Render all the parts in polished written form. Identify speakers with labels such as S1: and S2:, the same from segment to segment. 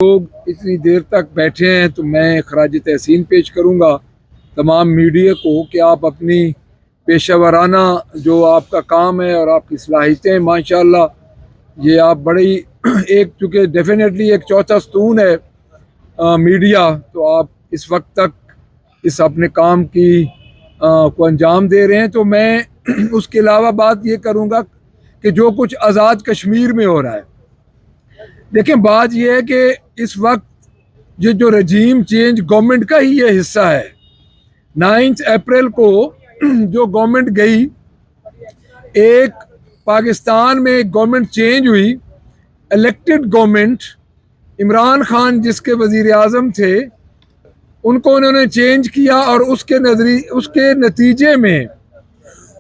S1: लोग इतनी देर तक बैठे हैं तो मैं खराज तहसीन पेश करूंगा तमाम मीडिया को कि आप अपनी पेशा वराना जो आपका काम है और आपकी सलाहियतें माशाल्लाह ये आप बड़ी एक चूँकि डेफिनेटली एक चौथा स्तून है मीडिया, तो आप इस वक्त तक इस अपने काम की को अंजाम दे रहे हैं। तो मैं उसके अलावा बात ये करूँगा कि जो कुछ आज़ाद कश्मीर में हो रहा है, देखें बात यह है कि इस वक्त ये जो रजीम चेंज गवर्नमेंट का ही ये हिस्सा है। 9 अप्रैल को जो गवर्नमेंट गई, एक पाकिस्तान में गवर्नमेंट चेंज हुई, इलेक्टेड गवर्नमेंट, इमरान खान जिसके वज़ीर आज़म थे उनको उन्होंने चेंज किया और उसके नतीजे में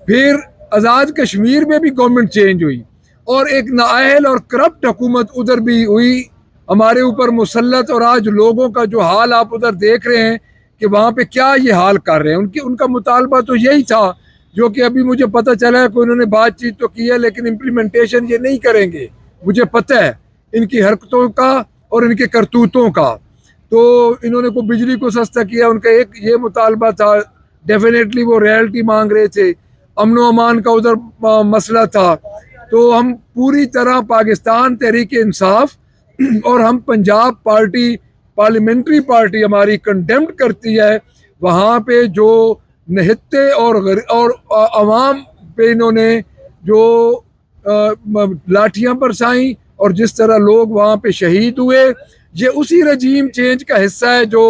S1: फिर आज़ाद कश्मीर में भी गवर्नमेंट चेंज हुई और एक नाअहल और करप्ट हुकूमत उधर भी हुई हमारे ऊपर मुसल्लत। और आज लोगों का जो हाल आप उधर देख रहे हैं कि वहाँ पे क्या ये हाल कर रहे हैं, उनका मुतालबा तो यही था जो कि अभी मुझे पता चला है कि उन्होंने बातचीत तो की है लेकिन इम्प्लीमेंटेशन ये नहीं करेंगे। मुझे पता है इनकी हरकतों का और इनके करतूतों का। तो इन्होंने को बिजली को सस्ता किया, उनका एक ये मुतालबा था, डेफिनेटली वो रॉयल्टी मांग रहे थे, अमन व अमान का उधर मसला था। तो हम पूरी तरह पाकिस्तान तहरीक इंसाफ और हम पंजाब पार्टी पार्लियामेंट्री पार्टी हमारी कंडेम्ड करती है वहाँ पे जो निहत्ते और अवाम पे इन्होंने जो लाठियाँ बरसाई और जिस तरह लोग वहाँ पे शहीद हुए, ये उसी रजीम चेंज का हिस्सा है जो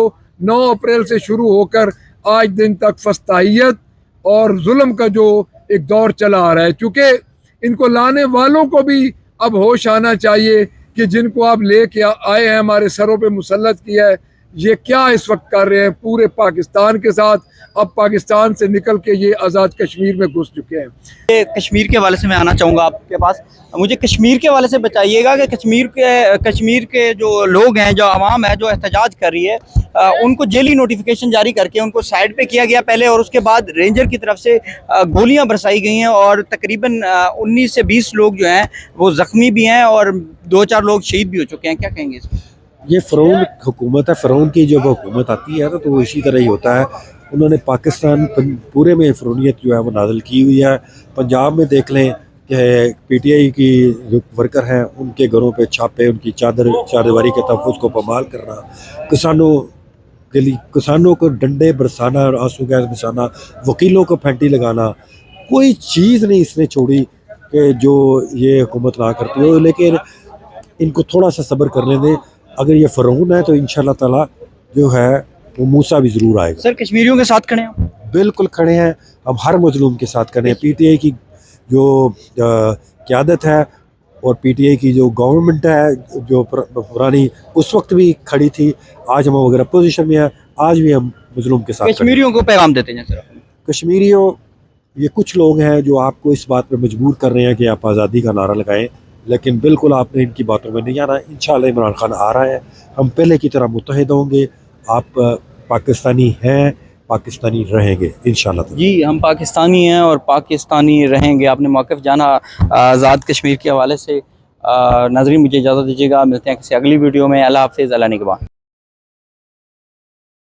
S1: 9 अप्रैल से शुरू होकर आज दिन तक फस्ताहियत और जुल्म का जो एक दौर चला आ रहा है। चूँकि इनको लाने वालों को भी अब होश आना चाहिए कि जिनको आप लेके आए हैं हमारे सरों पे मुसल्लत किया है, ये क्या इस वक्त कर रहे हैं पूरे पाकिस्तान के साथ। अब पाकिस्तान से निकल के ये आज़ाद कश्मीर में घुस चुके हैं।
S2: ये कश्मीर के हवाले से मैं आना चाहूँगा आपके पास, मुझे कश्मीर के हवाले से बताइएगा कि कश्मीर के जो लोग हैं, जो आवाम है जो एहतजाज कर रही है, उनको जेली नोटिफिकेशन जारी करके उनको साइड पे किया गया पहले, और उसके बाद रेंजर की तरफ से गोलियां बरसाई गई हैं और तकरीबन 19 से 20 लोग जो हैं वो ज़ख्मी भी हैं और 2-4 लोग शहीद भी हो चुके हैं। क्या कहेंगे इस पर?
S3: ये फ़िरौन हुकूमत है, फ़िरौन की जब हुकूमत आती है ना तो वो इसी तरह ही होता है। उन्होंने पाकिस्तान पूरे में फ़िरौनियत जो है वो नाज़िल की हुई है। पंजाब में देख लें कि पीटीआई की जो वर्कर हैं उनके घरों पे छापे, उनकी चारदीवारी के तहफ़्फ़ुज़ को पामाल करना, किसानों को डंडे बरसाना और आंसू गैस बरसाना, वकीलों को फैंटी लगाना, कोई चीज़ नहीं इसने छोड़ी कि जो ये हुकूमत ना करती हो। लेकिन इनको थोड़ा सा सब्र करने दें, अगर ये फ़िरौन है तो इंशाल्लाह ताला जो है वो मूसा भी ज़रूर आएगा।
S2: सर कश्मीरियों के साथ खड़े हैं?
S3: बिल्कुल खड़े हैं, हम हर मजलूम के साथ खड़े हैं। पीटीआई की जो क़यादत है और पीटीआई की जो गवर्नमेंट है जो पुरानी उस वक्त भी खड़ी थी, आज हम अगर अपोजिशन में है आज भी हम मजलूम के साथ।
S2: कश्मीरियों को पैगाम देते हैं सर?
S3: कश्मीरियों, ये कुछ लोग हैं जो आपको इस बात पर मजबूर कर रहे हैं कि आप आज़ादी का नारा लगाएं, लेकिन बिल्कुल आपने इनकी बातों में नहीं आना। इंशाल्लाह इमरान खान आ रहा है, हम पहले की तरह मुत्तहिद होंगे। आप पाकिस्तानी हैं, पाकिस्तानी रहेंगे इंशाल्लाह।
S2: जी हम पाकिस्तानी हैं और पाकिस्तानी रहेंगे। आपने मौक़िफ़ जाना आज़ाद कश्मीर के हवाले से। नाज़रीन मुझे इजाज़त दीजिएगा, मिलते हैं किसी अगली वीडियो में। अल्लाह हाफ़िज़, अल्लाह निगहबान।